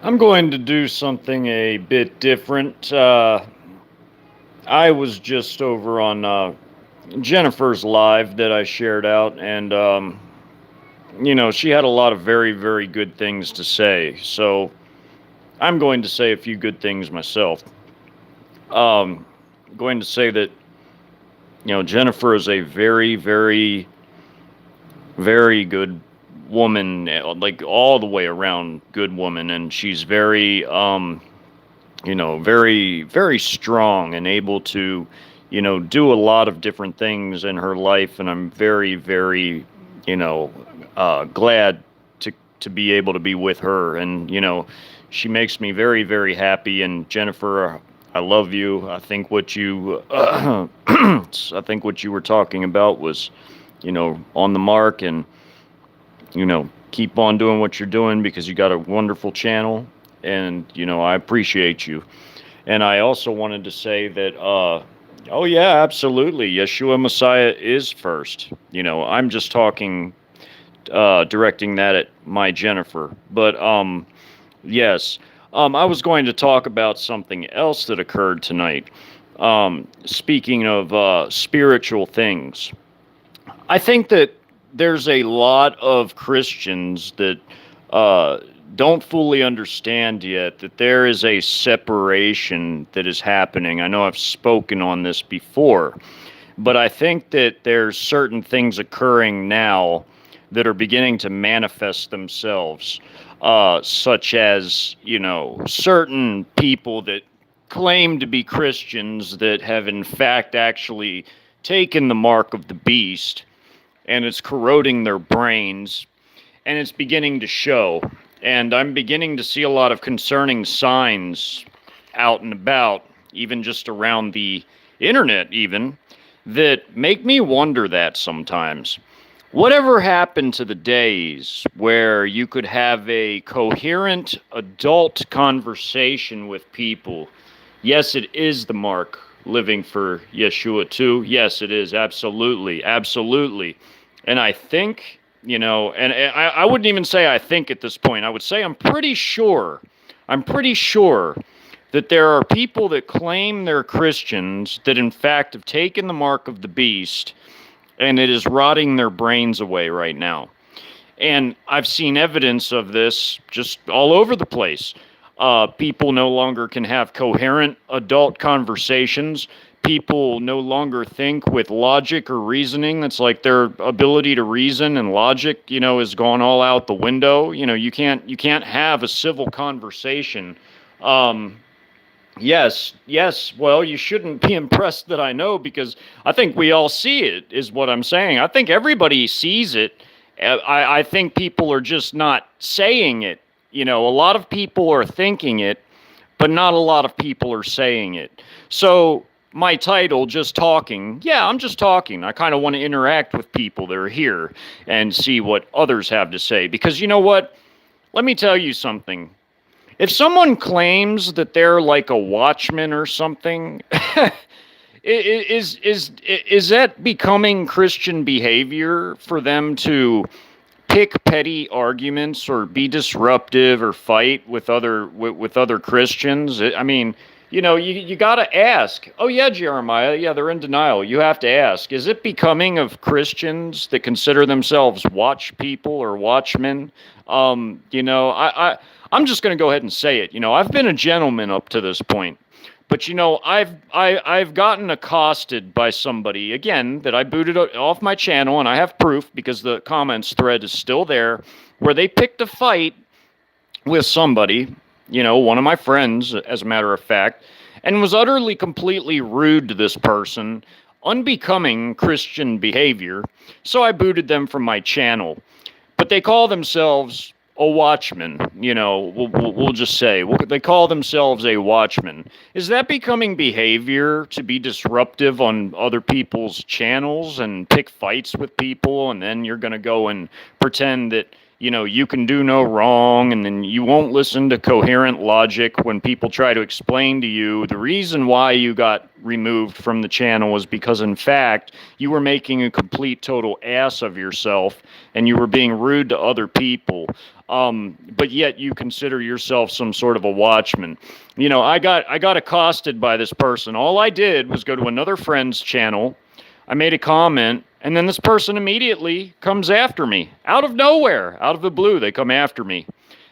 I'm going to do something a bit different. I was just over on Jennifer's live that I shared out, and she had a lot of very, very good things to say. So I'm going to say a few good things myself. Going to say that Jennifer is a very, very, very good woman, like all the way around good woman, and she's very very, very strong and able to, do a lot of different things in her life. And I'm very, very, glad to be able to be with her. And, she makes me very, very happy. And Jennifer, I love you. I think what you, I think what you were talking about was, on the mark. And, keep on doing what you're doing because you got a wonderful channel. And, I appreciate you. And I also wanted to say that, oh, yeah, absolutely. Yeshua Messiah is first. I'm just talking, directing that at my Jennifer. But, yes, I was going to talk about something else that occurred tonight. Speaking of spiritual things, I think that there's a lot of Christians that don't fully understand yet that there is a separation that is happening. I know I've spoken on this before, but I think that there's certain things occurring now that are beginning to manifest themselves, such as, certain people that claim to be Christians that have in fact actually taken the mark of the beast, and it's corroding their brains, and it's beginning to show. And I'm beginning to see a lot of concerning signs out and about, even just around the internet even, that make me wonder that sometimes. Whatever happened to the days where you could have a coherent adult conversation with people? Yes, it is the mark living for Yeshua too. Yes, it is. Absolutely. Absolutely. And I think, and I wouldn't even say I think at this point. I would say I'm pretty sure that there are people that claim they're Christians that in fact have taken the mark of the beast, and it is rotting their brains away right now. And I've seen evidence of this just all over the place. People no longer can have coherent adult conversations. People no longer think with logic or reasoning. It's like their ability to reason and logic, is gone all out the window. You can't have a civil conversation. Yes. Well, you shouldn't be impressed that I know, because I think we all see it, is what I'm saying. I think everybody sees it. I think people are just not saying it. A lot of people are thinking it, but not a lot of people are saying it. So my title, Just Talking, yeah, I'm just talking. I kind of want to interact with people that are here and see what others have to say. Because you know what? Let me tell you something. If someone claims that they're like a watchman or something, is that becoming Christian behavior for them to pick petty arguments or be disruptive or fight with other Christians? I mean, you got to ask. Oh, yeah, Jeremiah. Yeah, they're in denial. You have to ask. Is it becoming of Christians that consider themselves watch people or watchmen? I'm just going to go ahead and say it. I've been a gentleman up to this point. But, I've gotten accosted by somebody, again, that I booted off my channel, and I have proof because the comments thread is still there, where they picked a fight with somebody, one of my friends, as a matter of fact, and was utterly, completely rude to this person, unbecoming Christian behavior, so I booted them from my channel. But they call themselves a watchman, we'll just say. They call themselves a watchman. Is that becoming behavior to be disruptive on other people's channels and pick fights with people, and then you're going to go and pretend that you can do no wrong, and then you won't listen to coherent logic when people try to explain to you the reason why you got removed from the channel was because, in fact, you were making a complete total ass of yourself, and you were being rude to other people. But yet you consider yourself some sort of a watchman. I got accosted by this person. All I did was go to another friend's channel. I made a comment, and then this person immediately comes after me. Out of nowhere, out of the blue, they come after me.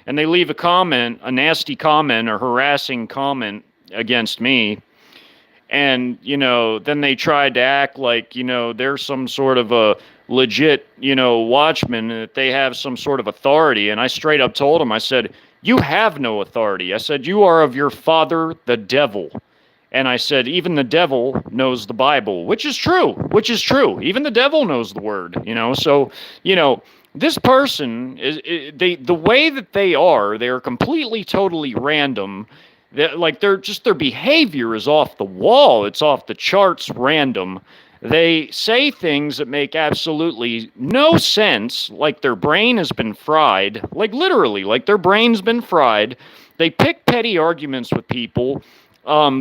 And they leave a comment, a nasty comment, or harassing comment against me. And, then they tried to act like, they're some sort of a legit, watchman, that they have some sort of authority. And I straight up told them, I said, you have no authority. I said, you are of your father, the devil. And I said, even the devil knows the Bible, which is true. Even the devil knows the word, So, this person, the way that they are completely, totally random. Their behavior is off the wall. It's off the charts random. They say things that make absolutely no sense, like their brain has been fried, like literally, like their brain's been fried. They pick petty arguments with people.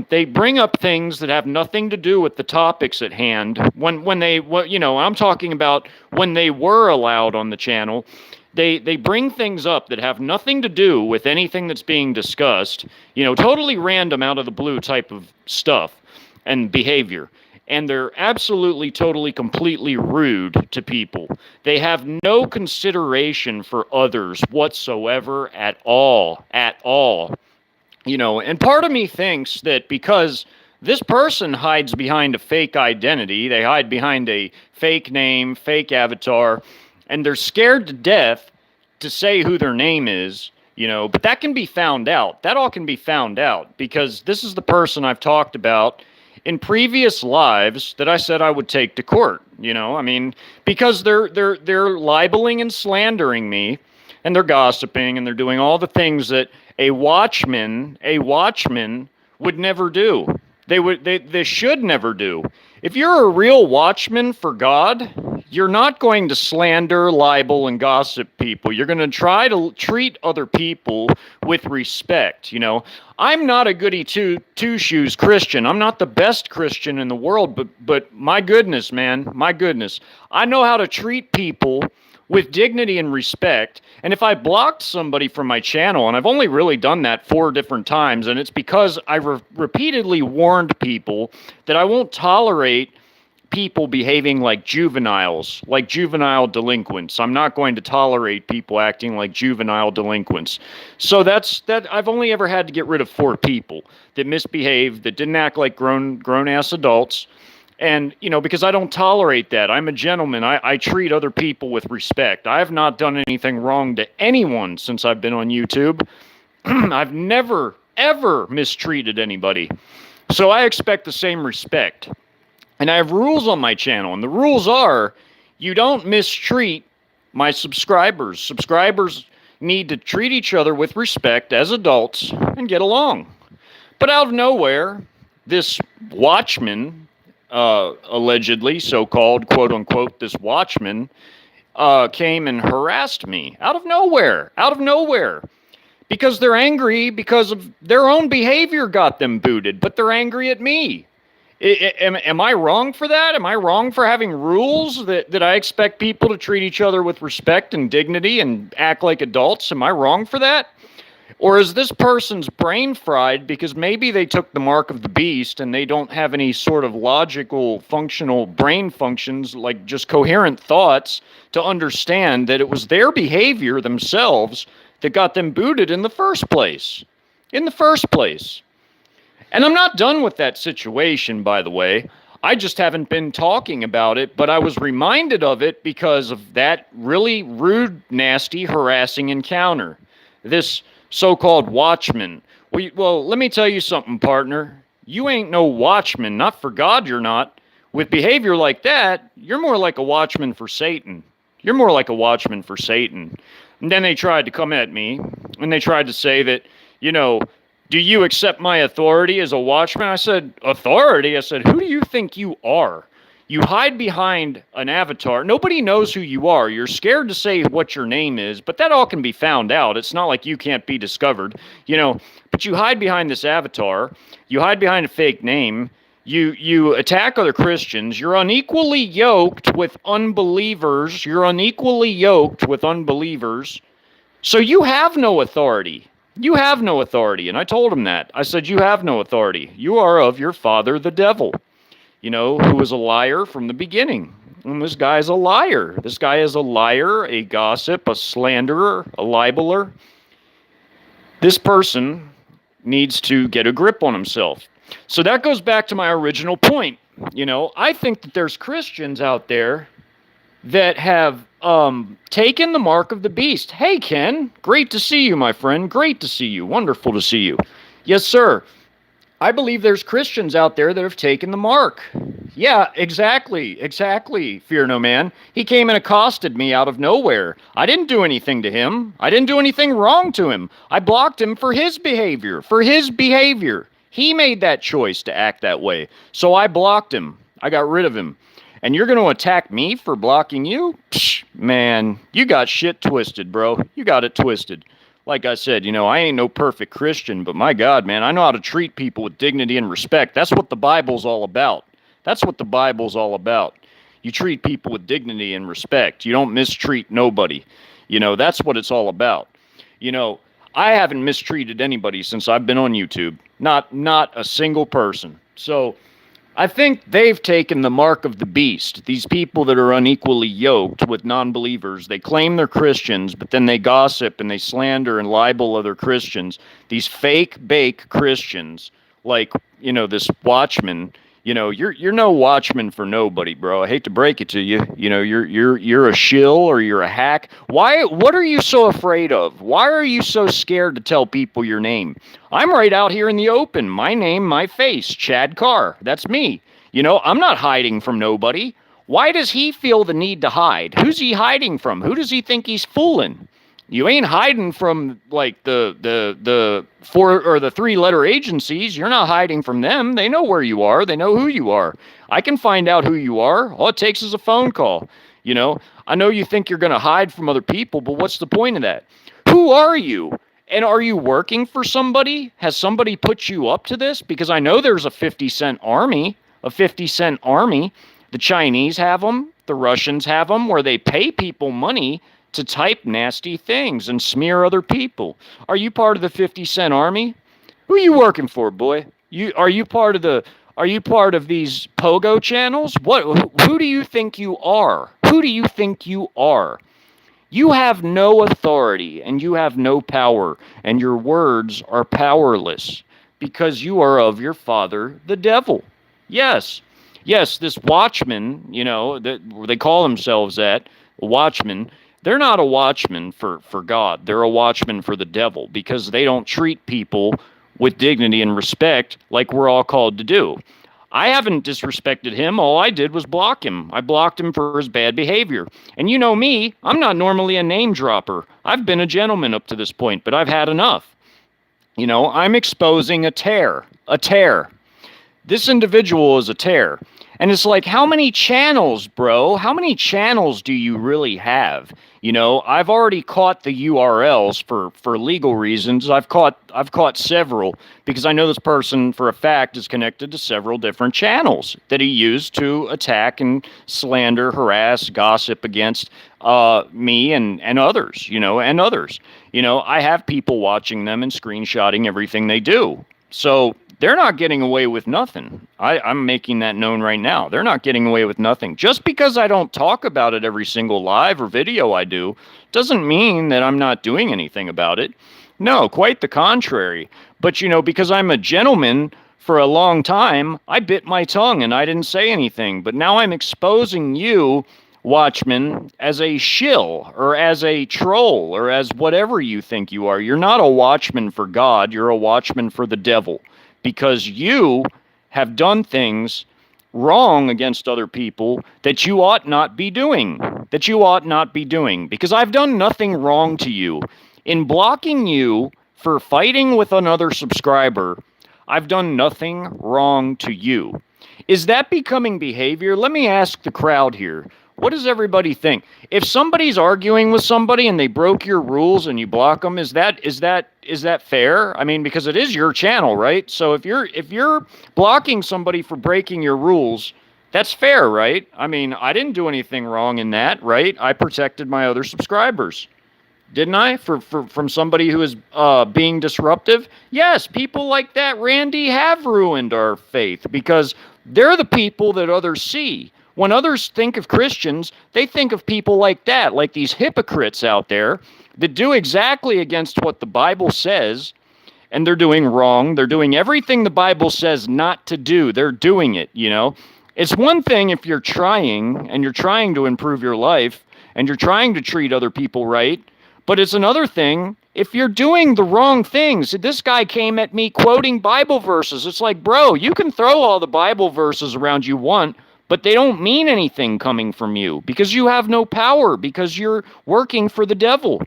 They bring up things that have nothing to do with the topics at hand. I'm talking about when they were allowed on the channel. They bring things up that have nothing to do with anything that's being discussed. Totally random, out of the blue type of stuff and behavior. And they're absolutely, totally, completely rude to people. They have no consideration for others whatsoever at all. And part of me thinks that because this person hides behind a fake identity, they hide behind a fake name, fake avatar, and they're scared to death to say who their name is, but that can be found out. That all can be found out because this is the person I've talked about in previous lives that I said I would take to court, because they're libeling and slandering me, and they're gossiping, and they're doing all the things that a watchman would never do. They should never do. If you're a real watchman for God, you're not going to slander, libel, and gossip people. You're going to try to treat other people with respect. I'm not a goody two-shoes Christian. I'm not the best Christian in the world, but my goodness, man, my goodness. I know how to treat people with dignity and respect. And if I blocked somebody from my channel, and I've only really done that 4 different times, and it's because I repeatedly warned people that I won't tolerate people behaving like juveniles, like juvenile delinquents. I'm not going to tolerate people acting like juvenile delinquents. So that I've only ever had to get rid of 4 people that misbehaved, that didn't act like grown-ass adults. And, because I don't tolerate that. I'm a gentleman. I treat other people with respect. I have not done anything wrong to anyone since I've been on YouTube. I've never, ever mistreated anybody. So I expect the same respect. And I have rules on my channel. And the rules are, you don't mistreat my subscribers. Subscribers need to treat each other with respect as adults and get along. But out of nowhere, this watchman, allegedly so-called, quote-unquote, this watchman, came and harassed me out of nowhere, because they're angry because of their own behavior got them booted, but they're angry at me. Am I wrong for that? Am I wrong for having rules that I expect people to treat each other with respect and dignity and act like adults? Am I wrong for that? Or is this person's brain fried because maybe they took the mark of the beast and they don't have any sort of logical, functional brain functions, like just coherent thoughts, to understand that it was their behavior themselves that got them booted in the first place? And I'm not done with that situation, by the way. I just haven't been talking about it, but I was reminded of it because of that really rude, nasty, harassing encounter. This so-called watchman. Well, let me tell you something, partner. You ain't no watchman, not for God you're not. With behavior like that, you're more like a watchman for Satan. And then they tried to come at me, and they tried to say that, do you accept my authority as a watchman? I said, authority? I said, who do you think you are? You hide behind an avatar. Nobody knows who you are. You're scared to say what your name is, but that all can be found out. It's not like you can't be discovered, but you hide behind this avatar. You hide behind a fake name. You attack other Christians. You're unequally yoked with unbelievers. So you have no authority. You have no authority. And I told him that. I said, you have no authority. You are of your father, the devil, who was a liar from the beginning. And this guy is a liar. This guy is a liar, a gossip, a slanderer, a libeler. This person needs to get a grip on himself. So that goes back to my original point. I think that there's Christians out there that have taken the mark of the beast. Hey, Ken, great to see you, my friend. Great to see you. Wonderful to see you. Yes, sir. I believe there's Christians out there that have taken the mark. Yeah, exactly. Fear no man. He came and accosted me out of nowhere. I didn't do anything to him. I didn't do anything wrong to him. I blocked him for his behavior. He made that choice to act that way. So I blocked him. I got rid of him. And you're going to attack me for blocking you? Psh, man, you got shit twisted, bro. You got it twisted. Like I said, I ain't no perfect Christian, but my God, man, I know how to treat people with dignity and respect. That's what the Bible's all about. You treat people with dignity and respect. You don't mistreat nobody. That's what it's all about. I haven't mistreated anybody since I've been on YouTube. Not a single person. So I think they've taken the mark of the beast. These people that are unequally yoked with non-believers, they claim they're Christians, but then they gossip and they slander and libel other Christians. These fake bake Christians, like, this watchman. You're no watchman for nobody, bro. I hate to break it to you. You're a shill or you're a hack. What are you so afraid of? Why are you so scared to tell people your name? I'm right out here in the open. My name, my face, Chad Carr. That's me. I'm not hiding from nobody. Why does he feel the need to hide? Who's he hiding from? Who does he think he's fooling? You ain't hiding from like the 4 or the 3-letter agencies. You're not hiding from them. They know where you are. They know who you are. I can find out who you are. All it takes is a phone call. I know you think you're going to hide from other people, but what's the point of that? Who are you? And are you working for somebody? Has somebody put you up to this? Because I know there's a 50-cent army. The Chinese have them. The Russians have them, where they pay people money to type nasty things and smear other people. Are you part of the 50-cent army? Who are you working for, boy? Are you part of these pogo channels? Who do you think you are? You have no authority and you have no power, and your words are powerless because you are of your father, the devil. Yes, this watchman, that they call themselves that, watchman. They're not a watchman for God. They're a watchman for the devil, because they don't treat people with dignity and respect like we're all called to do. I haven't disrespected him. All I did was block him. I blocked him for his bad behavior. And you know me, I'm not normally a name dropper. I've been a gentleman up to this point, but I've had enough. I'm exposing a tear. This individual is a tear. And it's like, how many channels, bro? How many channels do you really have? I've already caught the URLs for legal reasons. I've caught several, because I know this person for a fact is connected to several different channels that he used to attack and slander, harass, gossip against me and others, I have people watching them and screenshotting everything they do. So they're not getting away with nothing. I'm making that known right now. They're not getting away with nothing. Just because I don't talk about it every single live or video I do doesn't mean that I'm not doing anything about it. No, quite the contrary. But, because I'm a gentleman for a long time, I bit my tongue and I didn't say anything. But now I'm exposing you, watchman, as a shill or as a troll or as whatever you think you are. You're not a watchman for God. You're a watchman for the devil. Because you have done things wrong against other people that you ought not be doing. Because I've done nothing wrong to you. In blocking you for fighting with another subscriber, I've done nothing wrong to you. Is that becoming behavior? Let me ask the crowd here. What does everybody think? If somebody's arguing with somebody and they broke your rules and you block them, is that fair? I mean, because it is your channel, right? So if you're blocking somebody for breaking your rules, that's fair, right? I mean, I didn't do anything wrong in that, right? I protected my other subscribers, didn't I? From somebody who is being disruptive. Yes, people like that, Randy, have ruined our faith because they're the people that others see. When others think of Christians, they think of people like that, like these hypocrites out there that do exactly against what the Bible says, and they're doing wrong. They're doing everything the Bible says not to do. They're doing it, you know. It's one thing if you're trying and you're trying to improve your life and you're trying to treat other people right, but it's another thing if you're doing the wrong things. This guy came at me quoting Bible verses. It's like, bro, you can throw all the Bible verses around you want, but they don't mean anything coming from you because you have no power, because you're working for the devil.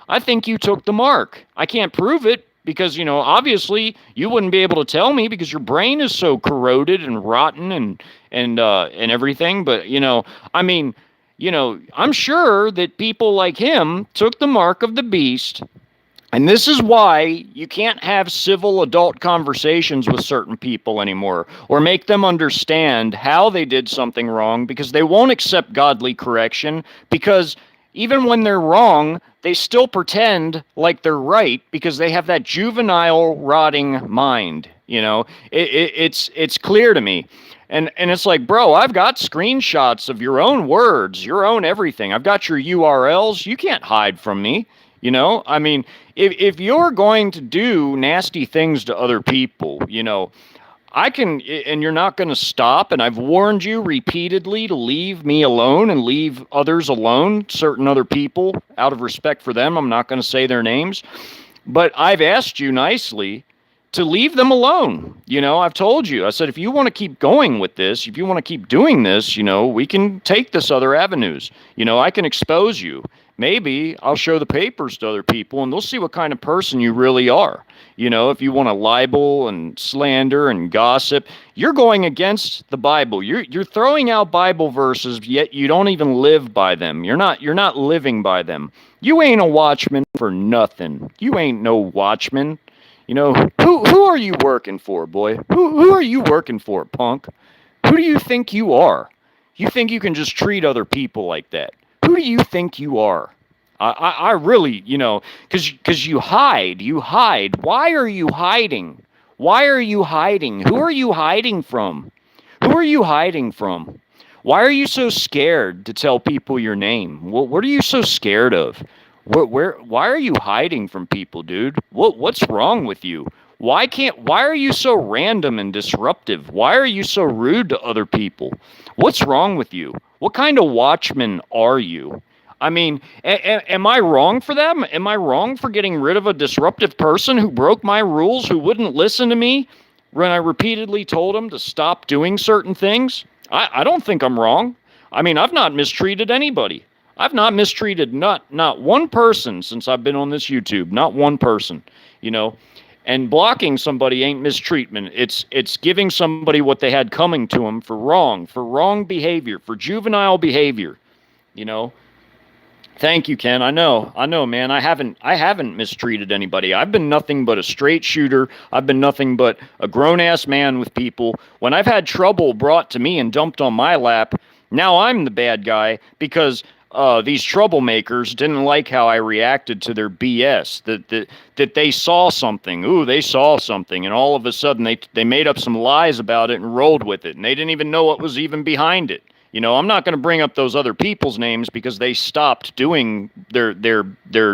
I think you took the mark. I can't prove it because, obviously you wouldn't be able to tell me because your brain is so corroded and rotten and everything. But, I mean, I'm sure that people like him took the mark of the beast. And this is why you can't have civil adult conversations with certain people anymore or make them understand how they did something wrong, because they won't accept godly correction, because even when they're wrong, they still pretend like they're right because they have that juvenile rotting mind. It's clear to me. And it's like, bro, I've got screenshots of your own words, your own everything. I've got your URLs. You can't hide from me. I mean, if you're going to do nasty things to other people, I can, and you're not going to stop. And I've warned you repeatedly to leave me alone and leave others alone, certain other people, out of respect for them. I'm not going to say their names, but I've asked you nicely to leave them alone. I've told you, I said, if you want to keep going with this, if you want to keep doing this, we can take this other avenues. I can expose you. Maybe I'll show the papers to other people and they'll see what kind of person you really are. If you want to libel and slander and gossip, you're going against the Bible. You're throwing out Bible verses, yet you don't even live by them. You're not living by them. You ain't a watchman for nothing. You ain't no watchman. Who are you working for, boy? Who are you working for, punk? Who do you think you are? You think you can just treat other people like that? Who do you think you are? I really, because you hide. You hide. Why are you hiding? Why are you hiding? Who are you hiding from? Who are you hiding from? Why are you so scared to tell people your name? What are you so scared of? Why are you hiding from people, dude? What's wrong with you? Why are you so random and disruptive? Why are you so rude to other people? What's wrong with you? What kind of watchman are you? I mean, am I wrong for them? Am I wrong for getting rid of a disruptive person who broke my rules, who wouldn't listen to me when I repeatedly told him to stop doing certain things? I don't think I'm wrong. I mean, I've not mistreated anybody. I've not mistreated not one person since I've been on this YouTube. Not one person, And blocking somebody ain't mistreatment. It's giving somebody what they had coming to them for wrong behavior, for juvenile behavior. Thank you, Ken. I know, man. I haven't mistreated anybody. I've been nothing but a straight shooter. I've been nothing but a grown-ass man with people. When I've had trouble brought to me and dumped on my lap, now I'm the bad guy because these troublemakers didn't like how I reacted to their BS, that they saw something. Ooh, they saw something, and all of a sudden they made up some lies about it and rolled with it, and they didn't even know what was even behind it. I'm not going to bring up those other people's names because they stopped doing their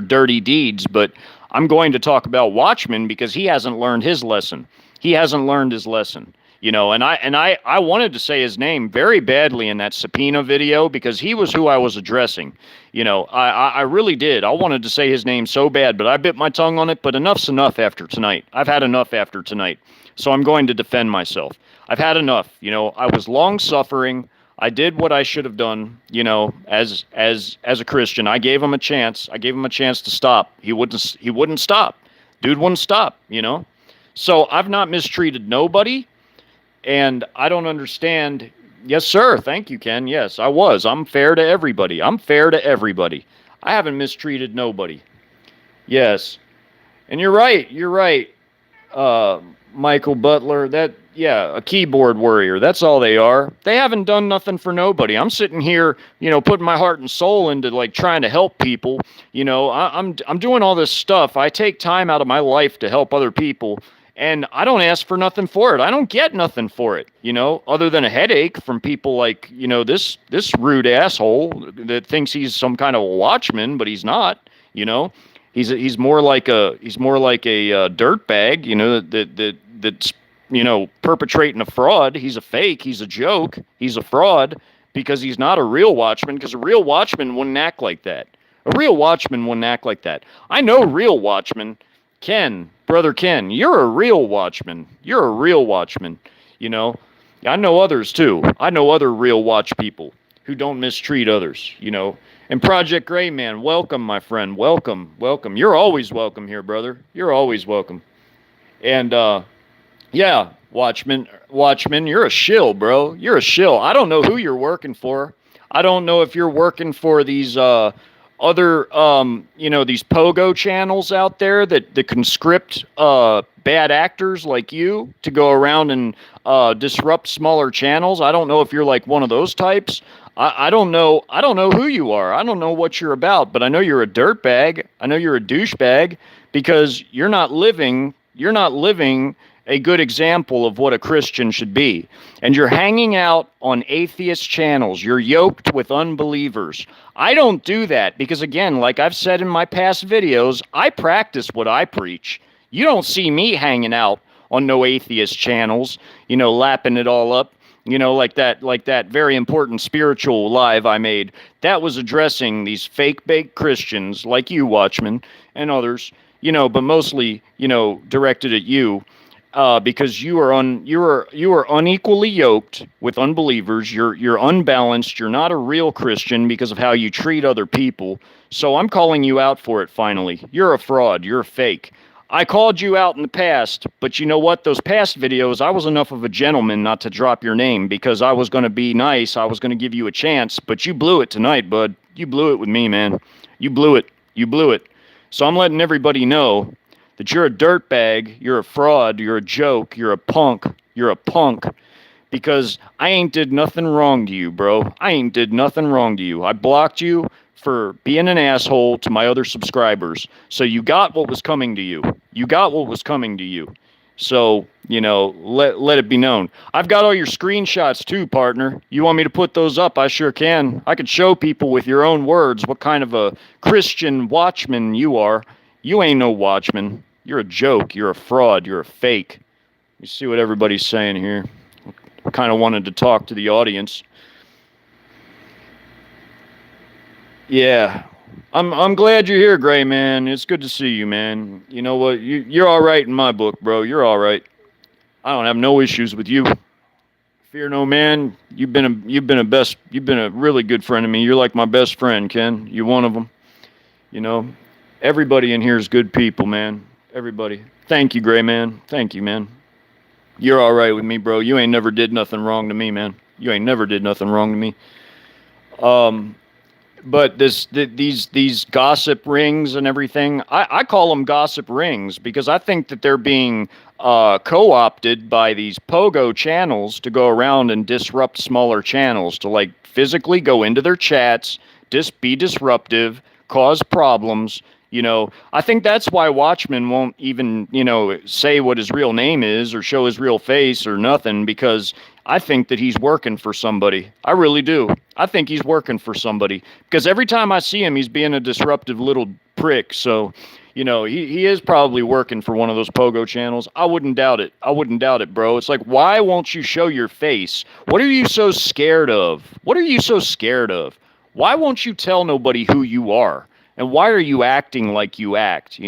dirty deeds, but I'm going to talk about Watchman because he hasn't learned his lesson. He hasn't learned his lesson. And I wanted to say his name very badly in that subpoena video because he was who I was addressing. I really did. I wanted to say his name so bad, but I bit my tongue on it. But enough's enough after tonight. I've had enough after tonight. So I'm going to defend myself. I've had enough. I was long suffering. I did what I should have done, as a Christian. I gave him a chance. I gave him a chance to stop. He wouldn't stop. Dude wouldn't stop, So I've not mistreated nobody. And I don't understand. Yes, sir. Thank you, Ken. Yes, I was. I'm fair to everybody. I'm fair to everybody. I haven't mistreated nobody. Yes. And you're right. You're right. uh, Michael Butler. That, yeah, a keyboard warrior. That's all they are. They haven't done nothing for nobody. I'm sitting here, putting my heart and soul into like trying to help people. I'm doing all this stuff. I take time out of my life to help other people. And I don't ask for nothing for it. I don't get nothing for it, other than a headache from people like, this rude asshole that thinks he's some kind of watchman, but he's not, you know. He's more like a dirt bag, that's perpetrating a fraud. He's a fake. He's a joke. He's a fraud because he's not a real watchman. Because a real watchman wouldn't act like that. A real watchman wouldn't act like that. I know real watchmen. Ken, brother Ken, you're a real watchman. You're a real watchman. I know others too. I know other real watch people who don't mistreat others. And Project Gray Man, welcome, my friend. Welcome, welcome. You're always welcome here, brother. You're always welcome. And yeah, Watchman, you're a shill, bro. You're a shill. I don't know who you're working for. I don't know if you're working for these other these pogo channels out there that conscript bad actors like you to go around and disrupt smaller channels. I don't know if you're like one of those types. I don't know. I don't know who you are. I don't know what you're about, but I know you're a dirtbag. I know you're a douchebag because you're not living a good example of what a Christian should be. And you're hanging out on atheist channels. You're yoked with unbelievers. I don't do that because, again, like I've said in my past videos, I practice what I preach. You don't see me hanging out on no atheist channels, lapping it all up. Like that very important spiritual live I made. That was addressing these fake-baked Christians like you, Watchmen, and others, but mostly, directed at you, because you are unequally yoked with unbelievers. You're unbalanced. You're not a real Christian because of how you treat other people. So I'm calling you out for it finally. You're a fraud. You're a fake. I called you out in the past, but you know what? Those past videos, I was enough of a gentleman not to drop your name because I was going to be nice. I was going to give you a chance, but you blew it tonight, bud. You blew it with me, man. You blew it. You blew it. So I'm letting everybody know that you're a dirtbag, you're a fraud, you're a joke, you're a punk, because I ain't did nothing wrong to you, bro. I ain't did nothing wrong to you. I blocked you for being an asshole to my other subscribers. So you got what was coming to you. You got what was coming to you. So, let it be known. I've got all your screenshots too, partner. You want me to put those up? I sure can. I could show people with your own words what kind of a Christian watchman you are. You ain't no watchman. You're a joke. You're a fraud. You're a fake. You see what everybody's saying here. I kind of wanted to talk to the audience. Yeah, I'm glad you're here, Gray Man. It's good to see you, man. You know what? You're all right in my book, bro. You're all right. I don't have no issues with you. Fear no man. You've been a really good friend of me. You're like my best friend, Ken. You're one of them. Everybody in here is good people, man. Everybody. Thank you, Gray Man. Thank you, man. You're all right with me, bro. You ain't never did nothing wrong to me, man. You ain't never did nothing wrong to me. But these gossip rings and everything, I call them gossip rings because I think that they're being co-opted by these pogo channels to go around and disrupt smaller channels, to like physically go into their chats, be disruptive, cause problems. I think that's why Watchman won't even, say what his real name is or show his real face or nothing, because I think that he's working for somebody. I really do. I think he's working for somebody because every time I see him, he's being a disruptive little prick. So, he is probably working for one of those pogo channels. I wouldn't doubt it. I wouldn't doubt it, bro. It's like, why won't you show your face? What are you so scared of? What are you so scared of? Why won't you tell nobody who you are? And why are you acting like you act,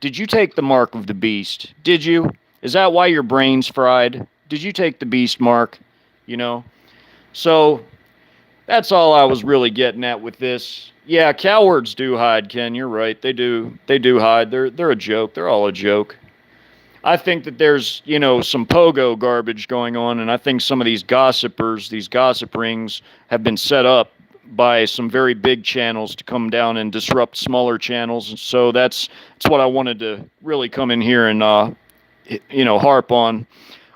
Did you take the mark of the beast? Did you? Is that why your brain's fried? Did you take the beast mark? So that's all I was really getting at with this. Yeah, cowards do hide, Ken. You're right. They do. They do hide. They're a joke. They're all a joke. I think that there's, some pogo garbage going on, and I think some of these gossipers, these gossip rings, have been set up by some very big channels to come down and disrupt smaller channels. And so that's what I wanted to really come in here and harp on.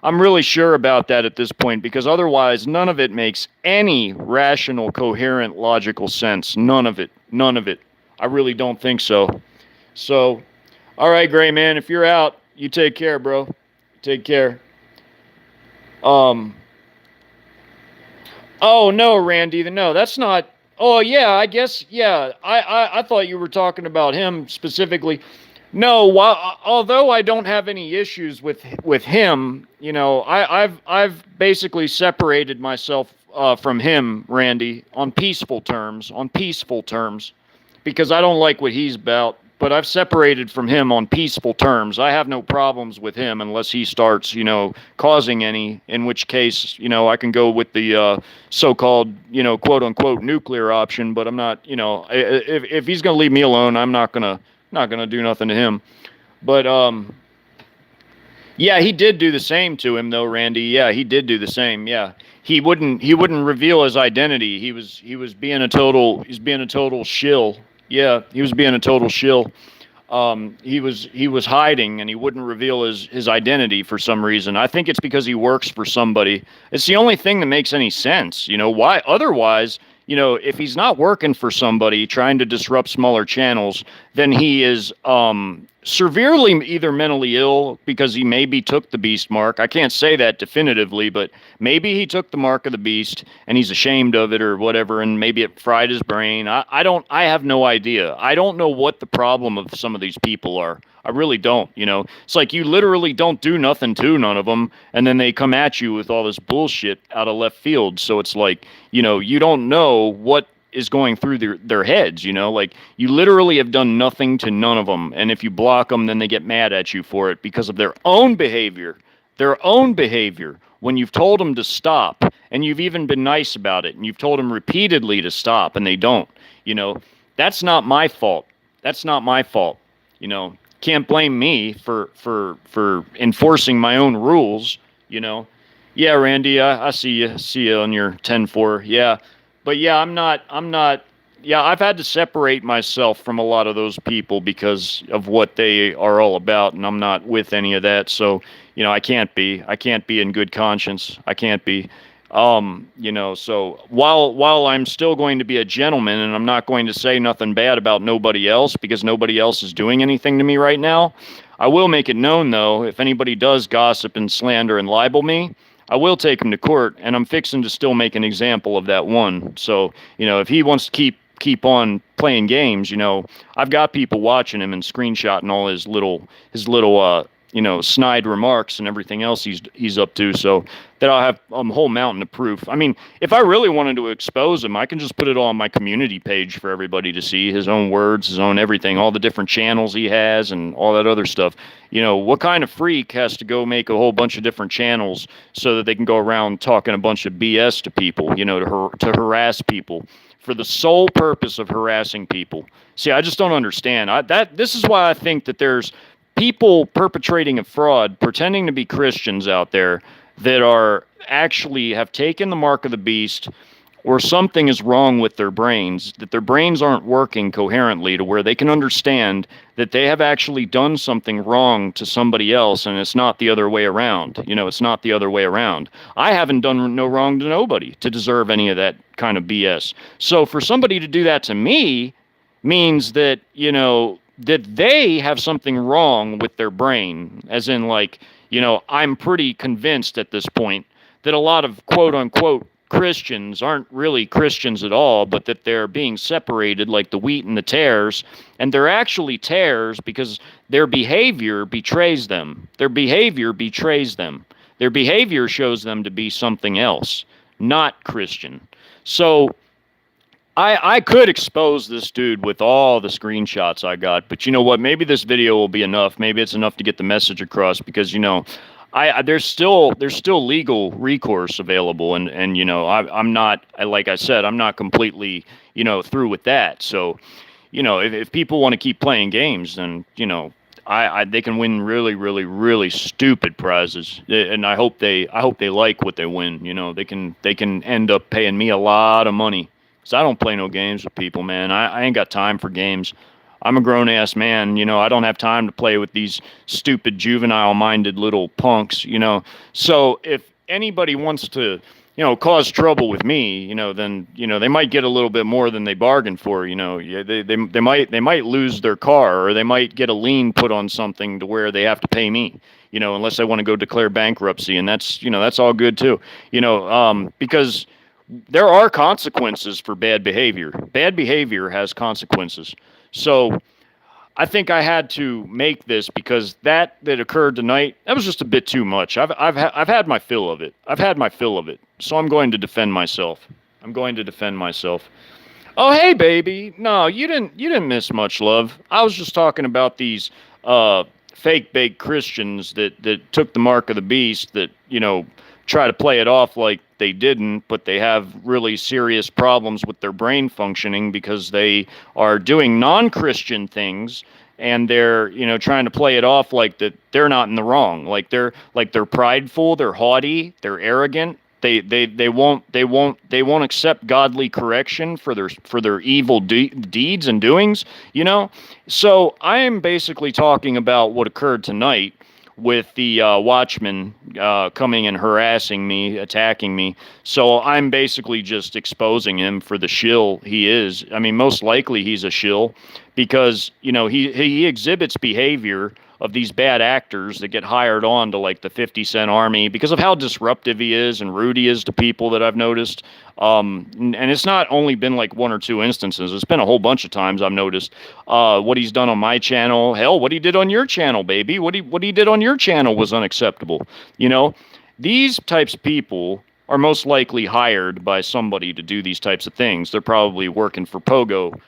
I'm really sure about that at this point because otherwise none of it makes any rational, coherent, logical sense. None of it. None of it. I really don't think so. So, all right, Gray Man, if you're out, you take care, bro. Take care. Oh no, Randy, no, that's not. Oh yeah, I guess yeah. I thought you were talking about him specifically. No, although I don't have any issues with him, I've basically separated myself from him, Randy, on peaceful terms, because I don't like what he's about. But I've separated from him on peaceful terms. I have no problems with him unless he starts, causing any, in which case, I can go with the so-called, quote unquote nuclear option, but I'm not, if he's going to leave me alone, I'm not going to do nothing to him. But yeah, he did do the same to him though, Randy. Yeah, he did do the same. Yeah. He wouldn't reveal his identity. He's being a total shill. Yeah, he was being a total shill. He was hiding and he wouldn't reveal his identity for some reason. I think it's because he works for somebody. It's the only thing that makes any sense. Why otherwise, if he's not working for somebody trying to disrupt smaller channels, then he is severely either mentally ill because he maybe took the beast mark. I can't say that definitively, but maybe he took the mark of the beast and he's ashamed of it or whatever, and maybe it fried his brain. I have no idea. I don't know what the problem of some of these people are. I really don't. It's like you literally don't do nothing to none of them, and then they come at you with all this bullshit out of left field. So it's like, you don't know what is going through their heads, like you literally have done nothing to none of them. And if you block them, then they get mad at you for it because of their own behavior, when you've told them to stop and you've even been nice about it and you've told them repeatedly to stop and they don't, that's not my fault. Can't blame me for enforcing my own rules, Yeah, Randy, I see you on your 10-4. Yeah. But yeah, I'm not, I've had to separate myself from a lot of those people because of what they are all about, and I'm not with any of that. So, I can't be in good conscience. I can't be, so while I'm still going to be a gentleman and I'm not going to say nothing bad about nobody else because nobody else is doing anything to me right now, I will make it known though, if anybody does gossip and slander and libel me, I will take him to court, and I'm fixing to still make an example of that one. So, if he wants to keep on playing games, I've got people watching him and screenshotting all his little snide remarks and everything else he's up to. So that I'll have a whole mountain of proof. I mean, if I really wanted to expose him, I can just put it all on my community page for everybody to see, his own words, his own everything, all the different channels he has and all that other stuff. What kind of freak has to go make a whole bunch of different channels so that they can go around talking a bunch of BS to people, to harass people for the sole purpose of harassing people? See, I just don't understand. This is why I think that there's people perpetrating a fraud, pretending to be Christians out there that are actually have taken the mark of the beast, or something is wrong with their brains, that their brains aren't working coherently to where they can understand that they have actually done something wrong to somebody else, and it's not the other way around. It's not the other way around. I haven't done no wrong to nobody to deserve any of that kind of BS. So for somebody to do that to me means that, that they have something wrong with their brain, as in I'm pretty convinced at this point that a lot of quote unquote Christians aren't really Christians at all, but that they're being separated like the wheat and the tares, and they're actually tares because their behavior betrays them. Their behavior shows them to be something else, not Christian. So I could expose this dude with all the screenshots I got, but you know what? Maybe this video will be enough. Maybe it's enough to get the message across because, there's still legal recourse available, and I'm not, like I said, I'm not completely, through with that. So, if people want to keep playing games, then, they can win really, really, really stupid prizes, and I hope they like what they win. They can end up paying me a lot of money, because I don't play no games with people, man. I ain't got time for games. I'm a grown ass man. I don't have time to play with these stupid juvenile minded little punks. So if anybody wants to cause trouble with me, then they might get a little bit more than they bargained for. Yeah, they might lose their car, or they might get a lien put on something to where they have to pay me. Unless they want to go declare bankruptcy, and that's all good too. Because there are consequences for bad behavior. Bad behavior has consequences. So I think I had to make this, because that occurred tonight, that was just a bit too much. I've had my fill of it. I've had my fill of it. So I'm going to defend myself. Oh, hey, baby. No, you didn't miss much, love. I was just talking about these fake baked Christians that took the mark of the beast, that try to play it off like they didn't, but they have really serious problems with their brain functioning, because they are doing non-Christian things, and they're trying to play it off like that they're not in the wrong, like they're prideful, they're haughty, they're arrogant. They won't accept godly correction for their evil deeds and doings. So I am basically talking about what occurred tonight with the watchman coming and harassing me, attacking me. So I'm basically just exposing him for the shill he is. I mean, most likely he's a shill, because he exhibits behavior of these bad actors that get hired on to like the 50 Cent Army, because of how disruptive he is and rude he is to people, that I've noticed. And it's not only been like one or two instances. It's been a whole bunch of times I've noticed what he's done on my channel. Hell, what he did on your channel, baby. What he did on your channel was unacceptable. These types of people are most likely hired by somebody to do these types of things. They're probably working for Pogo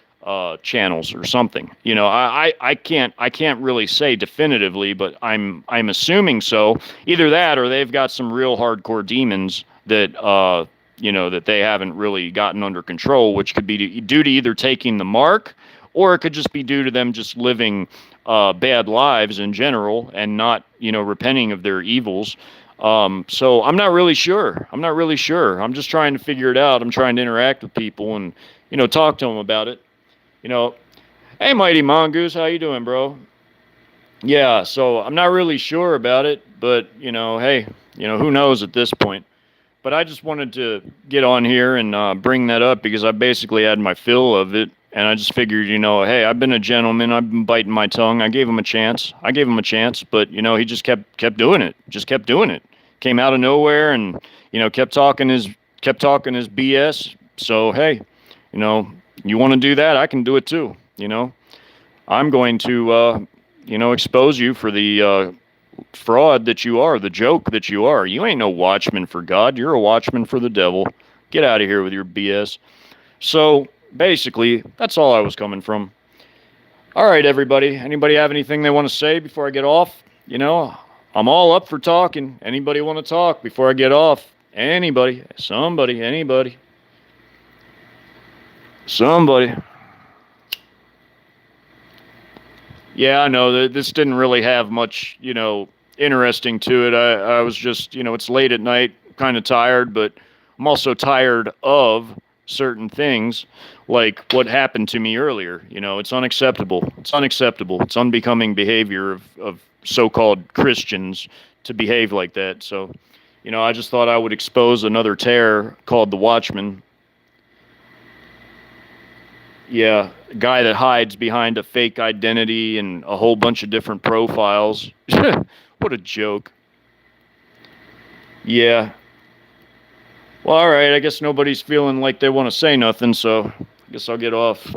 channels or something. I can't really say definitively, but I'm assuming so. Either that, or they've got some real hardcore demons that that they haven't really gotten under control, which could be due to either taking the mark, or it could just be due to them just living bad lives in general and not repenting of their evils. So I'm not really sure. I'm just trying to figure it out. I'm trying to interact with people and talk to them about it. Hey, Mighty Mongoose, how you doing, bro? Yeah, so I'm not really sure about it, but, hey, who knows at this point. But I just wanted to get on here and bring that up, because I basically had my fill of it, and I just figured, hey, I've been a gentleman, I've been biting my tongue, I gave him a chance, but, he just kept doing it, came out of nowhere, and, kept talking his BS, so, hey, you want to do that, I can do it too, I'm going to, expose you for the fraud that you are, the joke that you are. You ain't no watchman for God, you're a watchman for the devil. Get out of here with your BS. So, basically, that's all I was coming from. All right, everybody, anybody have anything they want to say before I get off? I'm all up for talking. Anybody want to talk before I get off? Anybody, somebody, anybody. Somebody. Yeah, I know this didn't really have much, interesting to it. I was just, it's late at night, kind of tired, but I'm also tired of certain things, like what happened to me earlier. It's unacceptable. It's unbecoming behavior of so-called Christians to behave like that. So, I just thought I would expose another terror called the Watchman. Yeah, a guy that hides behind a fake identity and a whole bunch of different profiles. What a joke. Yeah. Well, all right, I guess nobody's feeling like they want to say nothing, so I guess I'll get off.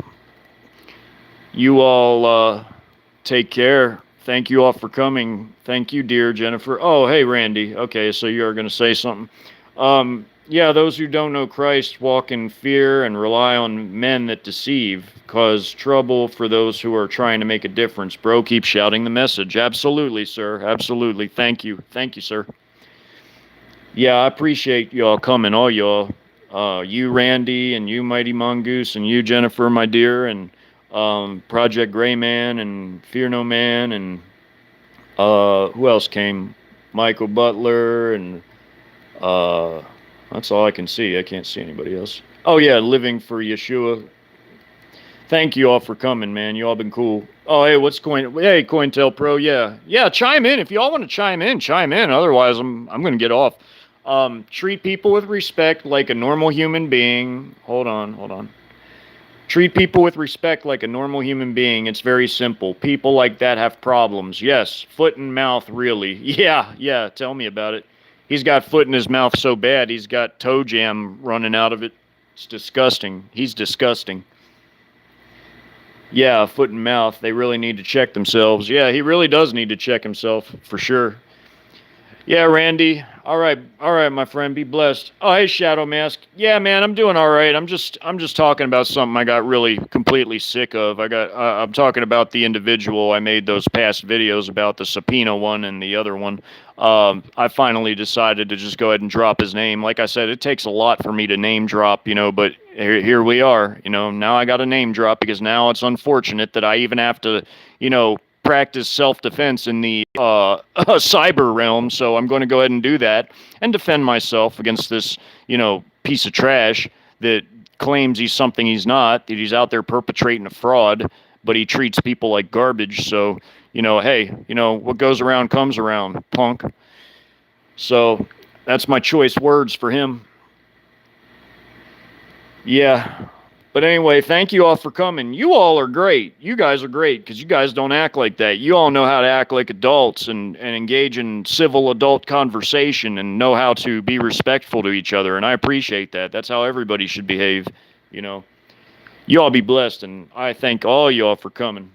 You all take care. Thank you all for coming. Thank you, dear Jennifer. Oh, hey, Randy. Okay, so you're going to say something. Yeah, those who don't know Christ walk in fear and rely on men that deceive, cause trouble for those who are trying to make a difference. Bro, keep shouting the message. Absolutely, sir. Absolutely. Thank you. Thank you, sir. Yeah, I appreciate y'all coming, all y'all. You, Randy, and you, Mighty Mongoose, and you, Jennifer, my dear, and Project Gray Man, and Fear No Man, and Who else came? Michael Butler and uh, that's all I can see. I can't see anybody else. Oh yeah, living for Yeshua. Thank you all for coming, man. You all been cool. Oh hey, what's going? Hey, COINTELPRO. Yeah, yeah. Chime in if y'all want to chime in. Chime in. Otherwise, I'm gonna get off. Treat people with respect like a normal human being. Hold on, hold on. Treat people with respect like a normal human being. It's very simple. People like that have problems. Yes, foot and mouth, really. Yeah, yeah, tell me about it. He's got foot in his mouth so bad, he's got toe jam running out of it. It's disgusting. He's disgusting. Yeah, foot and mouth. They really need to check themselves. Yeah, he really does need to check himself, for sure. Yeah, Randy. All right, my friend. Be blessed. Oh, hey, Shadow Mask. Yeah, man, I'm doing all right. I'm just talking about something I got really completely sick of. I'm talking about the individual I made those past videos about, the subpoena one and the other one. I finally decided to just go ahead and drop his name. Like I said, it takes a lot for me to name drop, but here we are. Now I got a name drop because now it's unfortunate that I even have to, practice self-defense in the cyber realm. So I'm going to go ahead and do that and defend myself against this, piece of trash that claims he's something he's not, that he's out there perpetrating a fraud, but he treats people like garbage. So, hey, what goes around comes around, punk. So that's my choice words for him. Yeah. But anyway, thank you all for coming. You all are great. You guys are great because you guys don't act like that. You all know how to act like adults and engage in civil adult conversation and know how to be respectful to each other. And I appreciate that. That's how everybody should behave, you know. You all be blessed, and I thank all y'all for coming.